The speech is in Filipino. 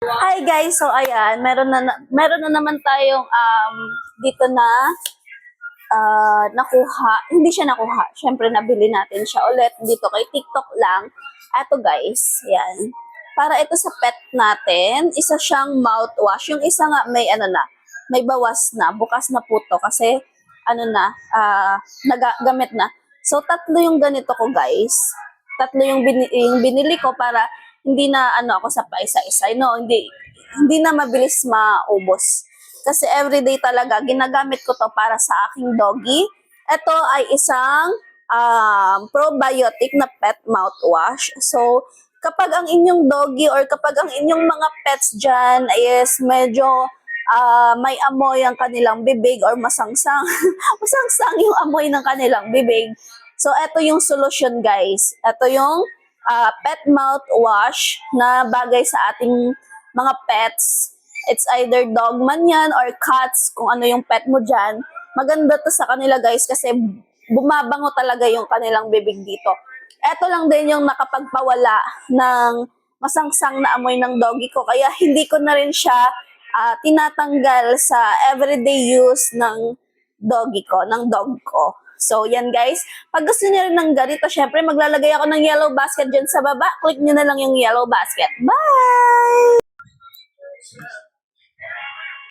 Hi guys, so ayan, meron na naman tayong dito na nakuha. Hindi siya nakuha. Syempre nabili natin siya ulit dito kay TikTok lang. Eto guys, ayan. Para ito sa pet natin, isa siyang mouthwash. Yung isa nga may ano na, may bawas na, bukas na po to kasi ano na, nagagamit na. So tatlo yung ganito ko guys. Tatlo yung binili ko para hindi na ano ako sa paisa-isa. No, hindi na mabilis maubos. Kasi everyday talaga ginagamit ko to para sa aking doggy. Ito ay isang probiotic na pet mouthwash. So, kapag ang inyong doggy or kapag ang inyong mga pets dyan is medyo may amoy ang kanilang bibig or masangsang, masangsang yung amoy ng kanilang bibig. So, ito yung solution guys. Ito yung pet mouthwash na bagay sa ating mga pets. It's either dog man yan or cats, kung ano yung pet mo dyan. Maganda to sa kanila guys kasi bumabango talaga yung kanilang bibig dito. Ito lang din yung nakapagpawala ng masangsang na amoy ng doggy ko. Kaya hindi ko na rin siya tinatanggal sa everyday use ng doggy ko, ng dog ko. So, yan guys. Pag gusto niyo rin ng ganito, syempre maglalagay ako ng yellow basket dyan sa baba. Click niyo na lang yung yellow basket. Bye!